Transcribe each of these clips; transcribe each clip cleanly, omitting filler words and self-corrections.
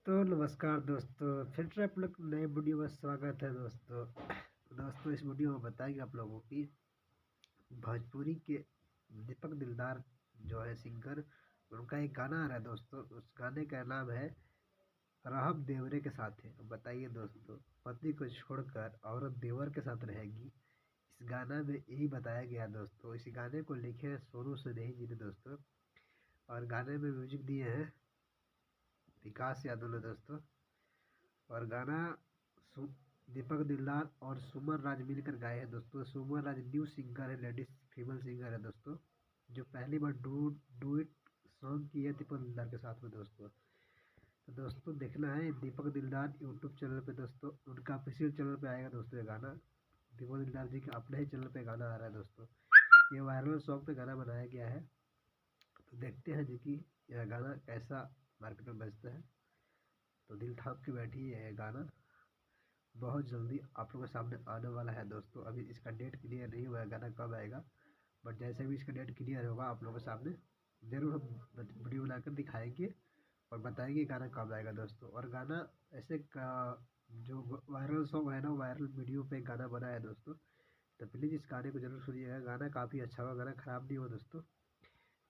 तो नमस्कार दोस्तों, फिर से आप लोग नए वीडियो में स्वागत है दोस्तों इस वीडियो में बताएंगे आप लोगों की भोजपुरी के दीपक दिलदार जो है सिंगर। उनका एक गाना आ रहा है दोस्तों। उस गाने का नाम है रहब देवरे के साथ है। बताइए दोस्तों, पति को छोड़कर औरत देवर के साथ रहेगी। इस गाना में यही बताया गया दोस्तों। इस गाने को लिखे हैं सोनू सूद जी ने दोस्तों, और गाने में म्यूजिक दिए हैं विकास यादव ने दोस्तों। और गाना दीपक दिलदार और सुमन राज मिलकर गाए हैं दोस्तों। सुमन राज न्यू सिंगर है, लेडीज फीमेल सिंगर है दोस्तों, जो पहली बार डुएट सॉन्ग की है दीपक दिलदार के साथ में दोस्तों। तो दोस्तों देखना है दीपक दिलदार यूट्यूब चैनल पे दोस्तों, उनका ऑफिशियल चैनल पे आएगा दोस्तों ये गाना। दीपक दिलदार जी के अपने ही चैनल पे गाना आ रहा है दोस्तों। ये वायरल सॉन्ग पे गाना बनाया गया है। तो देखते हैं जी कि यह गाना कैसा मार्केट में बजता है। तो दिल थाम के बैठिए, यह गाना बहुत जल्दी आप लोगों के सामने आने वाला है दोस्तों। अभी इसका डेट क्लियर नहीं हुआ है गाना कब आएगा, बट जैसे भी इसका डेट क्लियर होगा आप लोगों के सामने ज़रूर हम वीडियो बनाकर दिखाएंगे और बताएंगे गाना कब आएगा दोस्तों। और गाना ऐसे का जो वायरल सॉन्ग है ना, वायरल वीडियो पे गाना बना है दोस्तों। तो प्लीज़ इस गाने को जरूर सुनिएगा। गाना काफ़ी अच्छा हुआ, गाना ख़राब नहीं हुआ दोस्तों।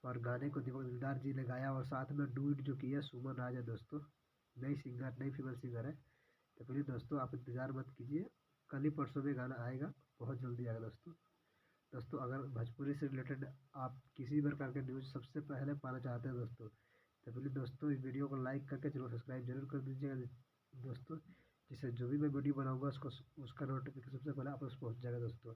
और गाने को दीपक दिलदार जी ने गाया और साथ में डुएट जो किया सुमन राज है दोस्तों। नई सिंगर, नई फीमेल सिंगर है। तो प्लीज़ दोस्तों आप इंतज़ार मत कीजिए, कल ही परसों में गाना आएगा, बहुत जल्दी आएगा दोस्तों। दोस्तों अगर भोजपुरी से रिलेटेड आप किसी भी प्रकार के न्यूज़ सबसे पहले पाना चाहते हैं दोस्तों, तो प्लीज़ दोस्तों इस वीडियो को लाइक करके चलो सब्सक्राइब जरूर कर दीजिएगा दोस्तों, जिससे जो भी मैं वीडियो बनाऊंगा उसका नोटिफिकेशन सबसे पहले आप पहुँच जाएगा दोस्तों।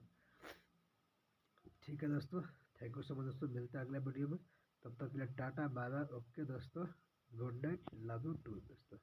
ठीक है दोस्तों, थैंक यू सो मच दोस्तों। मिलते हैं अगले वीडियो में, तब तक के लिए टाटा बाय बाय। ओके दोस्तों, good night, love you too दोस्तों।